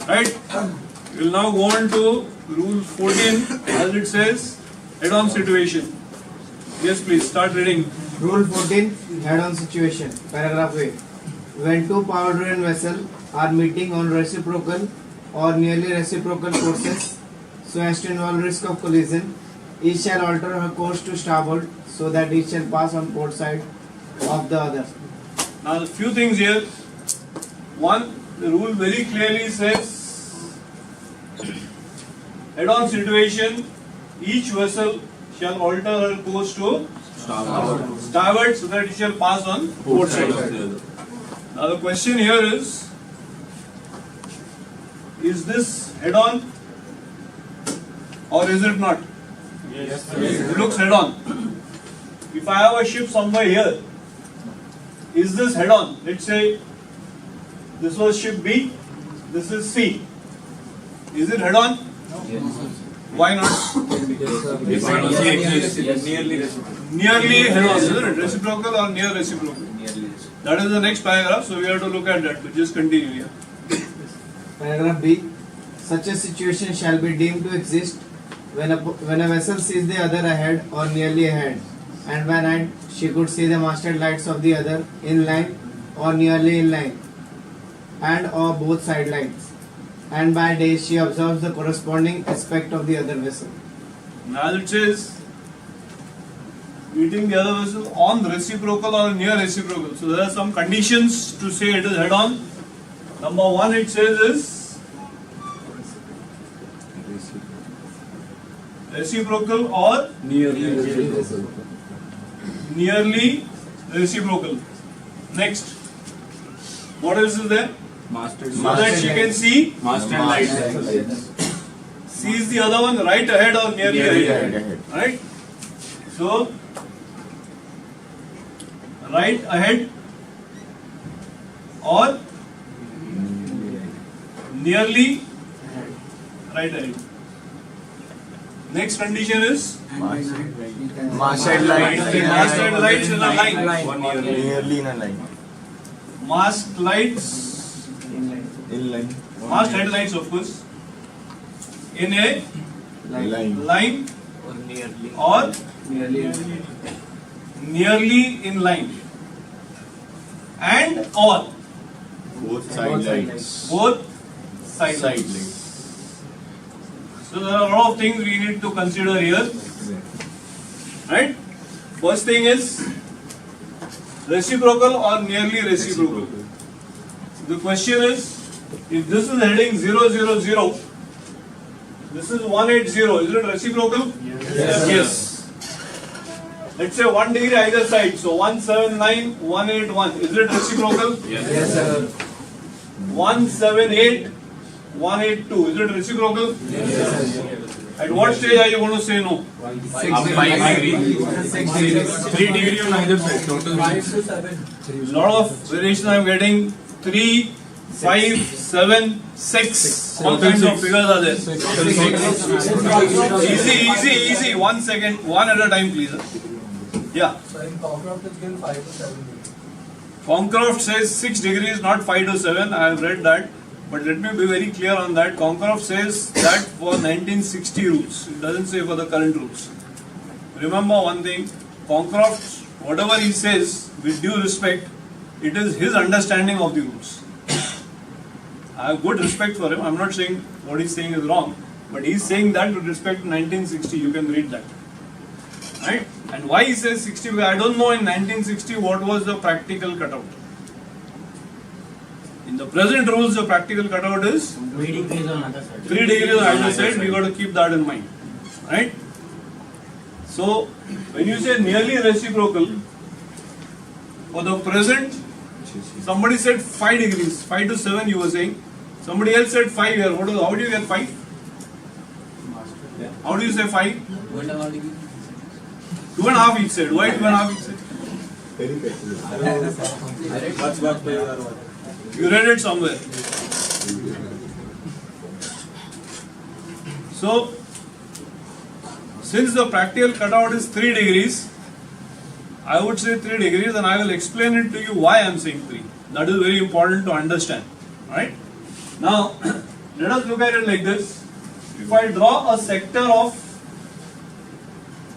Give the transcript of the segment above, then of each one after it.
Right? We'll now go on to rule 14 as it says head-on situation. Yes, please start reading. Rule 14, head-on situation. Paragraph A. When two power-driven vessels are meeting on reciprocal or nearly reciprocal courses so as to involve risk of collision, each shall alter her course to starboard so that each shall pass on port side of the other. Now, a few things here. One, the rule very clearly says head-on situation, each vessel shall alter her course to starboard so that it shall pass on port side. Now the question here is this head-on or is it not? Yes. It looks head-on. If I have a ship somewhere here, is this head-on? Let's say this was ship B, this is C. Is it head-on? Why not? Nearly head-on, isn't it? Reciprocal or near reciprocal? That is the next paragraph, so we have to look at that. So just continue here. Paragraph B. Such a situation shall be deemed to exist when a vessel sees the other ahead or nearly ahead, and by night she could see the masthead lights of the other in line or nearly in line, and or both side lights, and by day she observes the corresponding aspect of the other vessel. Now it says meeting the other vessel on reciprocal or near reciprocal. So there are some conditions to say it is head-on. Number one, it says is reciprocal or nearly reciprocal. Next, what else is there? So that she can see sees the other one right ahead or nearly ahead. Right? So right ahead or nearly right ahead. Next condition is Masthead lights masthead lights in a line. nearly in a line. Mast lights, In line. mast headlights of course, in a line or nearly in line, and or Both side lights. both side lights. So there are a lot of things we need to consider here. Right? First thing is reciprocal or nearly reciprocal. The question is, if this is heading 000, this is 180, is it reciprocal? Yes. Let's say 1 degree either side, so 179, 181, is it reciprocal? Yes, sir. 178, 182, is it reciprocal? At what stage are you going to say no? 3 degree on either side. Total. Lot of variation I am getting. 3, 5, 7, 6. All kinds of figures are there. Easy. 1 second. One at a time, please. Yeah. So in Cockcroft it's given 5 to 7 degrees. Cockcroft says 6 degrees, not 5 to 7. I have read that. But let me be very clear on that. Cockcroft says that for 1960 rules. It doesn't say for the current rules. Remember one thing. Cockcroft, whatever he says, with due respect, it is his understanding of the rules. I have good respect for him. I'm not saying what he's saying is wrong. But he's saying that with respect to 1960. You can read that. Right? And why he says 60? Because I don't know in 1960 what was the practical cutout. In the present rules, the practical cutout is 3 degrees on either side. We got to keep that in mind. Right? So, when you say nearly reciprocal, for the present, somebody said 5 degrees, 5 to 7 you were saying. Somebody else said 5 here. How do you get 5? How do you say 5? 2.5 each side. Why 2.5 each side? You read it somewhere. So, since the practical cutout is 3 degrees, I would say 3 degrees, and I will explain it to you why I am saying 3. That is very important to understand. Right? Now, Let us look at it like this. If I draw a sector of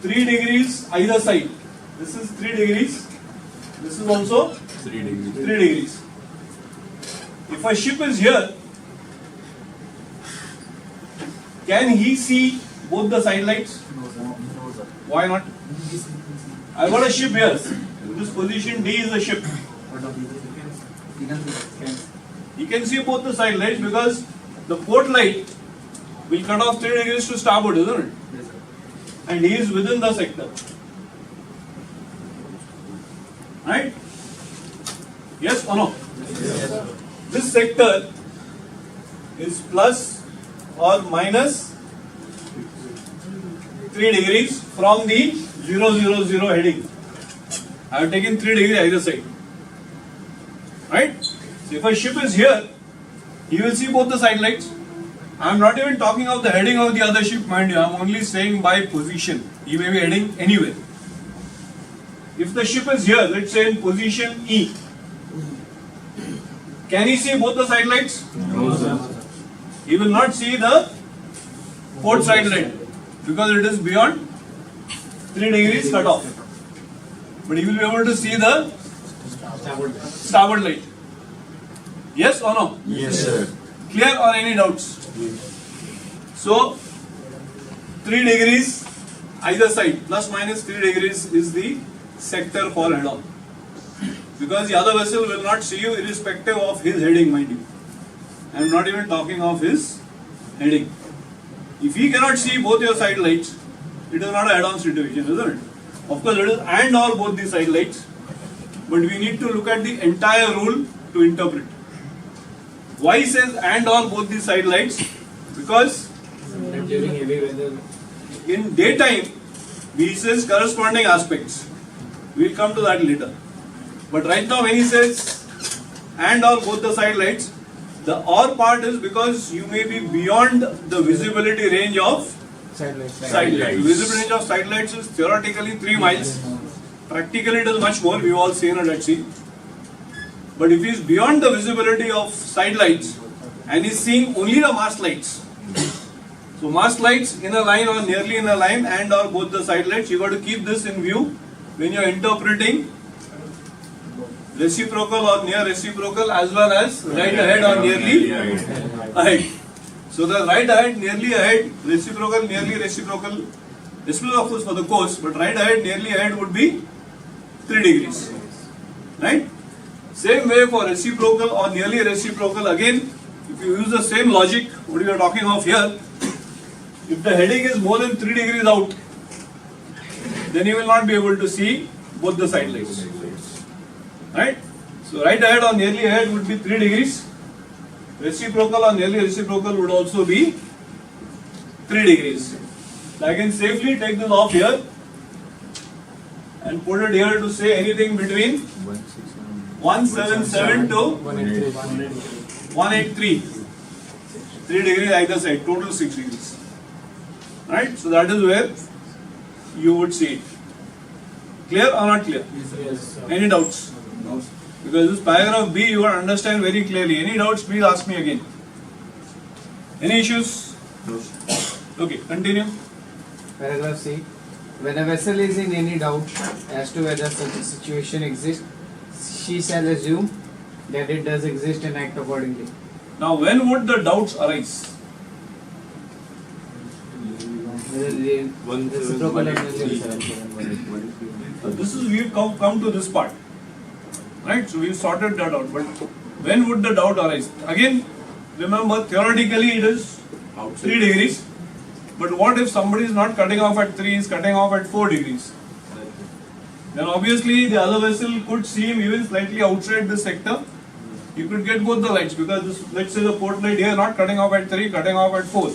3 degrees either side, this is 3 degrees, this is also 3 degrees. 3 degrees. If a ship is here, can he see both the side lights? Why not? I got a ship here. This position D is a ship. He can see both the side lights because the port light will cut off 3 degrees to starboard, isn't it? And he is within the sector. Right? Yes or no? This sector is plus or minus 3 degrees from the 0, 0, 0 heading. I have taken 3 degrees either side. Right? So if a ship is here, he will see both the side lights. I am not even talking of the heading of the other ship, mind you. I am only saying by position. He may be heading anywhere. If the ship is here, let's say in position E, can he see both the side lights? No, sir. He will not see the port side light because it is beyond 3 degrees cut off. But he will be able to see the starboard light. Yes or no? Yes, sir. Clear or any doubts? So 3 degrees either side, plus minus 3 degrees is the sector for head on. Because the other vessel will not see you irrespective of his heading, mind you. I am not even talking of his heading. If he cannot see both your side lights, it is not a head on situation, isn't it? Of course, it is and or both the side lights. But we need to look at the entire rule to interpret. Why says and or both the side lights? Because During heavy weather. in daytime, we says corresponding aspects. We will come to that later. But right now when he says and or both the side lights, the or part is because you may be beyond the visibility range of side lights. Visibility range of side lights is theoretically 3 miles. Practically it is much more, we have all seen it at sea. But if he is beyond the visibility of side lights and is seeing only the mast lights, so mast lights in a line or nearly in a line and or both the side lights, you got to keep this in view when you are interpreting reciprocal or near reciprocal as well as right ahead or nearly ahead. So the right ahead, nearly ahead, reciprocal, nearly reciprocal, this will of course for the course, but right ahead, nearly ahead would be 3 degrees. Right? Same way for reciprocal or nearly reciprocal, again, if you use the same logic, what we are talking of here, if the heading is more than 3 degrees out, then you will not be able to see both the side lights. Right? So right ahead or nearly ahead would be 3 degrees. Reciprocal or nearly reciprocal would also be 3 degrees. So I can safely take this off here and put it here to say anything between 177 to 183. 3 degrees either side, total 6 degrees. Right? So that is where you would see it. Clear or not clear? Yes. Any doubts? No. Because this paragraph B you will understand very clearly. Any doubts, please ask me again. Any issues? No. Okay, continue. Paragraph C. When a vessel is in any doubt as to whether such a situation exists, she shall assume that it does exist and act accordingly. Now, when would the doubts arise? Whether the reciprocal or nearly This is we've come to this part, right? So we've sorted that out. But when would the doubt arise? Again, remember theoretically it is 3 degrees. But what if somebody is not cutting off at 3, is cutting off at 4 degrees? Then obviously the other vessel could see him even slightly outside this sector. You could get both the lights because this, let's say the port light here not cutting off at 3, cutting off at 4.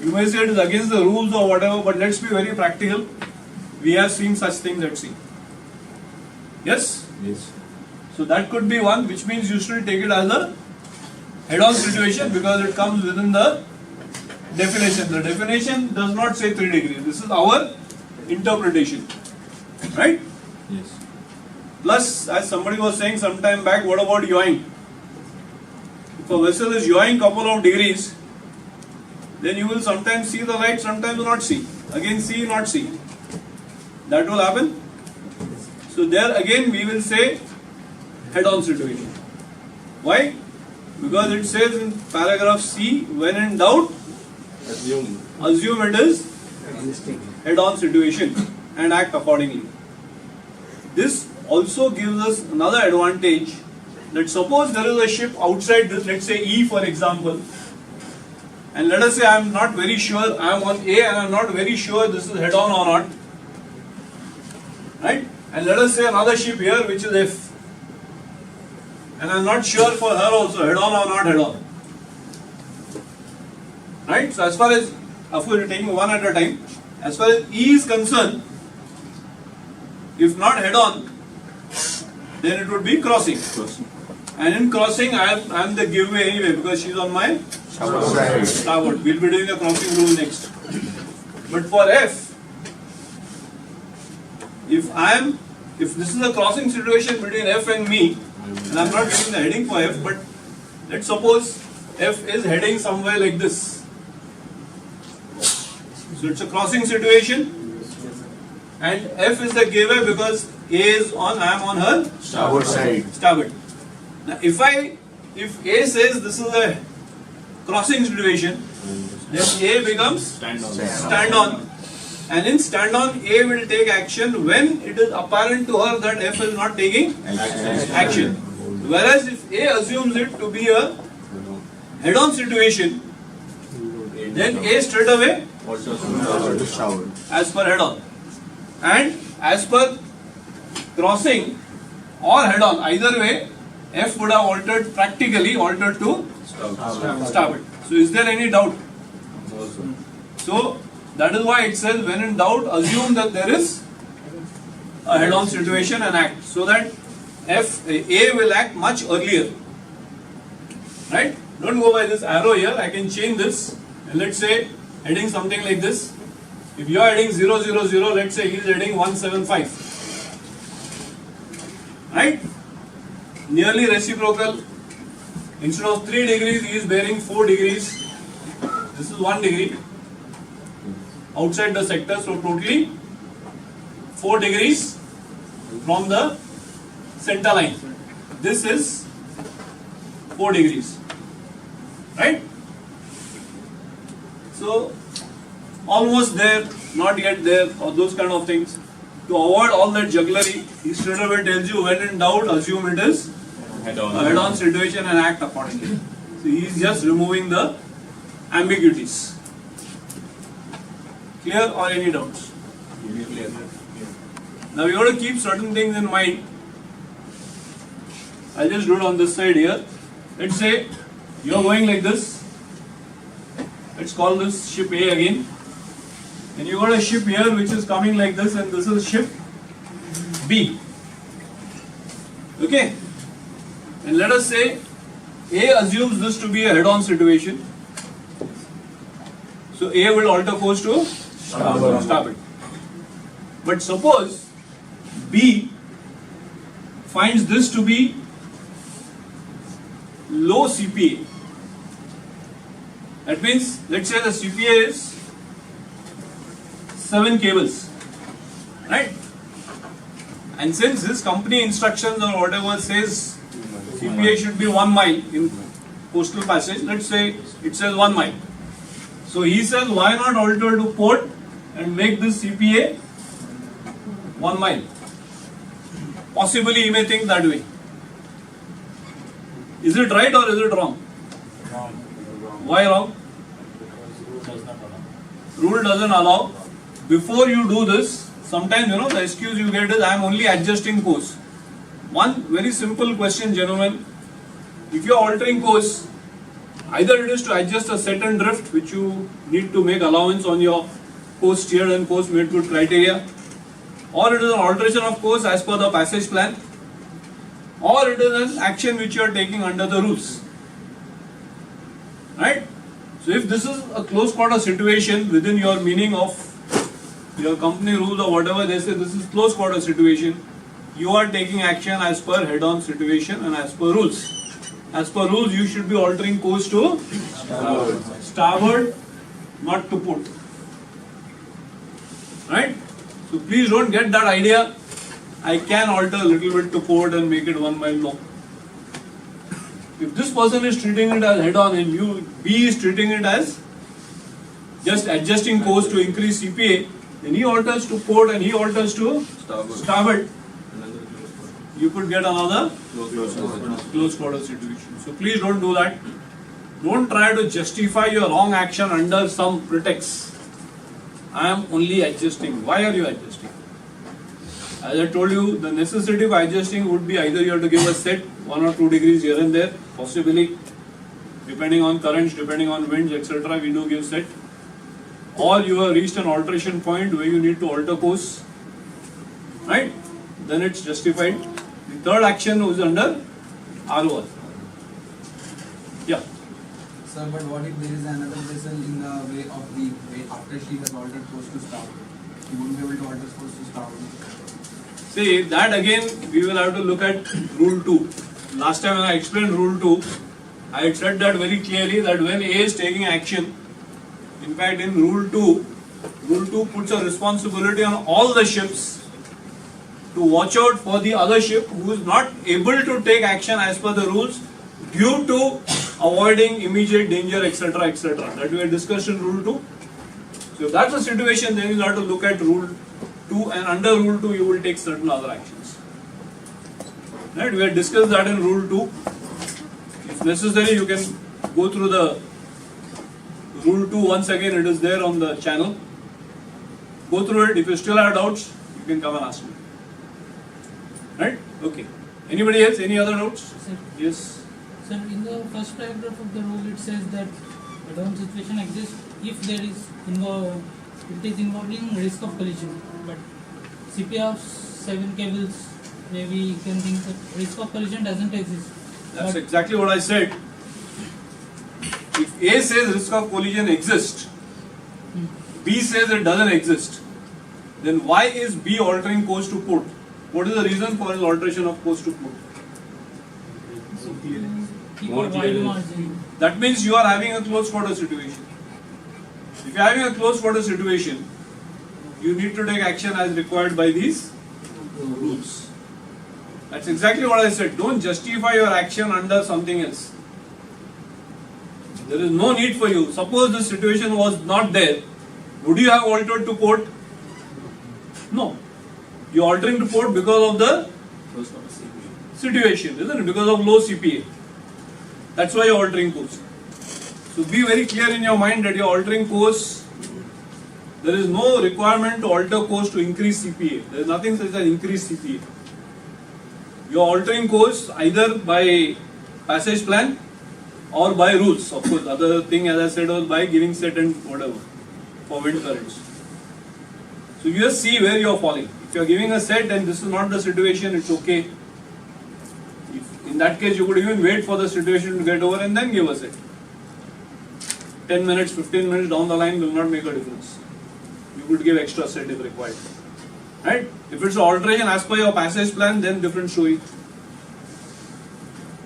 You may say it is against the rules or whatever, but let's be very practical. We have seen such things at sea. Yes? Yes. So that could be one, which means you should take it as a head-on situation because it comes within the definition. The definition does not say 3 degrees. This is our interpretation. Right? Yes. Plus, as somebody was saying some time back, what about yawing? If a vessel is yawing couple of degrees, then you will sometimes see the light, sometimes not see. Again see, not see. That will happen. So there again we will say head-on situation. Why? Because it says in paragraph C, when in doubt, assume it is head-on situation and act accordingly. This also gives us another advantage, that suppose there is a ship outside this, let's say E for example, and let us say I am not very sure, I am on A and I am not very sure this is head-on or not, right? And let us say another ship here which is F, and I am not sure for her also, head-on or not head-on, right? So as far as, of course we are taking one at a time, as far as E is concerned, if not head-on, then it would be crossing. And in crossing, I am the giveaway anyway because she is on my starboard. We will be doing the crossing rule next. But for F, if this is a crossing situation between F and me, and I am not giving the heading for F, but let's suppose F is heading somewhere like this. So it's a crossing situation, and F is the giveaway because A is on, I am on her Starboard side. starboard. Now if A says this is a crossing situation, then A becomes stand on, and in stand on A will take action when it is apparent to her that F is not taking action. Whereas if A assumes it to be a head-on situation, then A straight away as per head-on, and as per crossing or head-on, either way F would have practically altered to starboard. So is there any doubt? So that is why it says when in doubt assume that there is a head-on situation and act, so that A will act much earlier, right? Don't go by this arrow here, I can change this, and let's say heading something like this. If you are heading 000, let's say he is heading 175, right? Nearly reciprocal. Instead of 3 degrees, he is bearing 4 degrees. This is 1 degree outside the sector, so totally 4 degrees from the center line. This is 4 degrees, right? So almost there, not yet there, or those kind of things. To avoid all that jugglery, he straight away tells you when in doubt, assume it is a head-on situation and act accordingly. So he is just removing the ambiguities. Clear or any doubts? Now you have to keep certain things in mind. I just do it on this side here. Let's say you are going like this. Let's call this ship A again. And you got a ship here which is coming like this, and this is ship B. Okay? And let us say A assumes this to be a head-on situation. So A will alter course to starboard. But suppose B finds this to be low CPA. That means, let's say the CPA is 7 cables, right? And since this company instructions or whatever says CPA should be 1 mile in coastal passage, let's say it says 1 mile. So he says, why not alter to port and make this CPA 1 mile? Possibly he may think that way. Is it right or is it wrong? Why wrong? Rule doesn't allow. Before you do this, sometimes the excuse you get is I am only adjusting course. One very simple question, gentlemen. If you are altering course, either it is to adjust a set and drift, which you need to make allowance on your course steered and course made good criteria, or it is an alteration of course as per the passage plan, or it is an action which you are taking under the rules. Right? So if this is a close quarter situation within your meaning of your company rules or whatever they say, this is close quarter situation, you are taking action as per head-on situation and as per rules. As per rules, you should be altering course to starboard not to put. Right? So please don't get that idea. I can alter a little bit to port and make it 1 mile. No. If this person is treating it as head on and B is treating it as just adjusting course to increase CPA, then he alters to port and he alters to starboard. You could get another close quarter situation. So please don't do that. Don't try to justify your wrong action under some pretext. I am only adjusting. Why are you adjusting? As I told you, the necessity of adjusting would be either you have to give a set 1 or 2 degrees here and there, possibly depending on currents, depending on winds, etc. We do give set. Or you have reached an alteration point where you need to alter course, right? Then it's justified. The third action was under ROR. Yeah. Sir, but what if there is another vessel in the way of the way after she has altered course to starboard? She won't be able to alter course to starboard. See, that again we will have to look at rule 2. Last time when I explained rule 2, I had said that very clearly that when A is taking action, in fact in rule 2 puts a responsibility on all the ships to watch out for the other ship who is not able to take action as per the rules due to avoiding immediate danger, etc., etc. That we had discussed in rule 2. So if that's the situation, then you have to look at rule 2, and under rule 2 you will take certain other actions. Right? We had discussed that in rule 2. If necessary, you can go through the rule 2 once again. It is there on the channel. Go through it. If you still have doubts, you can come and ask me. Right? Okay. Anybody else? Any other doubts? Sir, Yes. sir, in the first paragraph of the rule, it says that a down situation exists if there is it is involving risk of collision. But CPA of 7 cables, maybe you can think that risk of collision doesn't exist. That's But- exactly what I said. If A says risk of collision exists, B says it doesn't exist, then why is B altering course to port? What is the reason for his alteration of course to port? Keep a wide margin. That means you are having a close quarter situation. If you are having a close quarter situation, you need to take action as required by these rules. That's exactly what I said. Don't justify your action under something else. There is no need for you. Suppose this situation was not there, would you have altered to port? No. You are altering to port because of the situation, isn't it? Because of low CPA. That's why you are altering course. So be very clear in your mind that you are altering course. There is no requirement to alter course to increase CPA. There is nothing such as increase CPA. You are altering course either by passage plan or by rules. Of course, other thing as I said was by giving set and whatever for wind currents. So you just see where you are falling. If you are giving a set and this is not the situation, it's okay. In that case, you could even wait for the situation to get over and then give a set. 10 minutes, 15 minutes down the line will not make a difference. You could give extra set if required. Right? If it's an alteration as per your passage plan, then different story.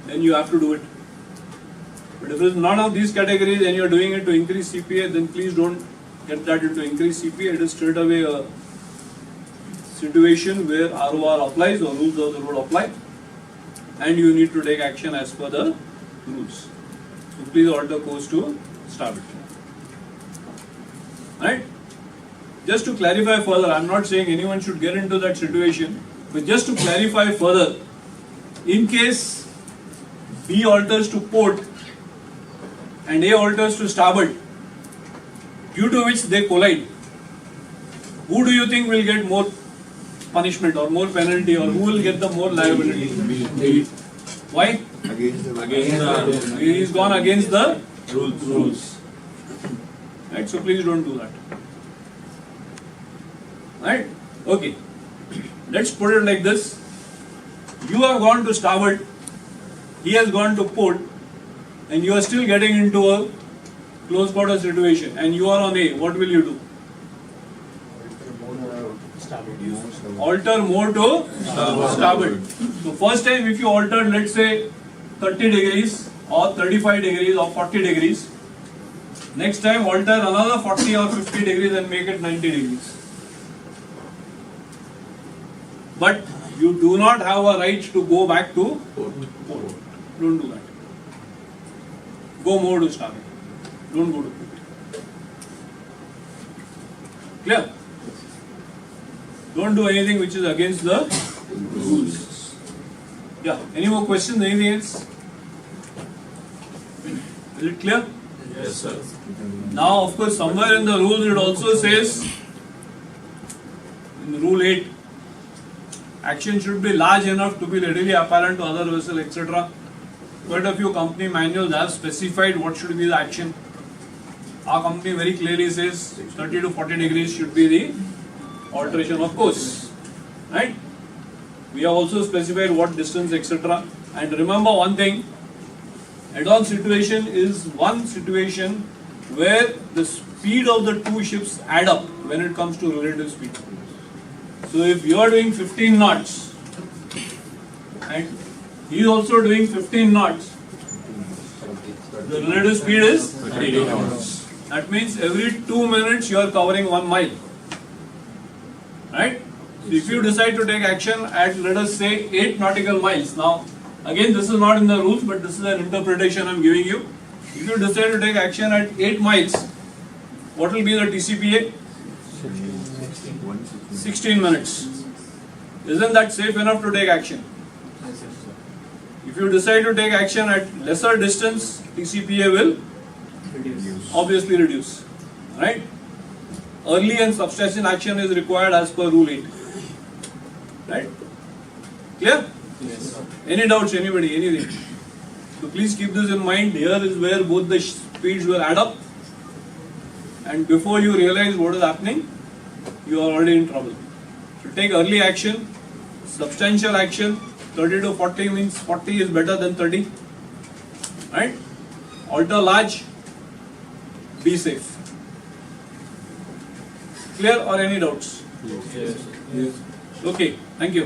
Then you have to do it. But if it's none of these categories and you're doing it to increase CPA, then please don't get that into increase CPA. It is straight away a situation where ROR applies or rules of the road apply, and you need to take action as per the rules. So please alter course to starboard. Right? Just to clarify further, I'm not saying anyone should get into that situation, but just to clarify further, in case B alters to port and A alters to starboard, due to which they collide, who do you think will get more punishment or more penalty, or who will get the more liability? Why? He is gone against the rules. Right? So please don't do that. Right? Okay. Let's put it like this. You have gone to starboard, he has gone to port, and you are still getting into a close quarter situation, and you are on A. What will you do? Alter more to starboard. So first time if you altered, let's say 30 degrees or 35 degrees or 40 degrees, Next time alter another 40 or 50 degrees and make it 90 degrees. But you do not have a right to go back to port. Don't do that. Go more to starboard. Don't go to port. Clear? Don't do anything which is against the rules. Yeah. Any more questions? Anything else? Is it clear? Yes, sir. Now, of course, somewhere in the rules it also says, in rule 8, action should be large enough to be readily apparent to other vessel, etc. Quite a few company manuals have specified what should be the action. Our company very clearly says 30 to 40 degrees should be the alteration of course. Right? We have also specified what distance, etc. And remember one thing, head-on situation is one situation where the speed of the two ships add up when it comes to relative speed. So if you are doing 15 knots and he is also doing 15 knots, the relative speed is 30 knots. That means every 2 minutes you are covering 1 mile. Right? So if you decide to take action at, let us say, 8 nautical miles. Now, again, this is not in the rules, but this is an interpretation I am giving you. If you decide to take action at 8 miles, what will be the TCPA? 16 minutes. Isn't that safe enough to take action? If you decide to take action at lesser distance, TCPA will obviously reduce. Right? Early and substantial action is required as per rule 8. Right? Clear? Yes. Any doubts, anybody, anything? So please keep this in mind. Here is where both the speeds will add up. And before you realize what is happening, you are already in trouble. So take early action, substantial action. 30 to 40 means 40 is better than 30. Right? Alter large, be safe. Clear or any doubts? Yes. Okay, thank you.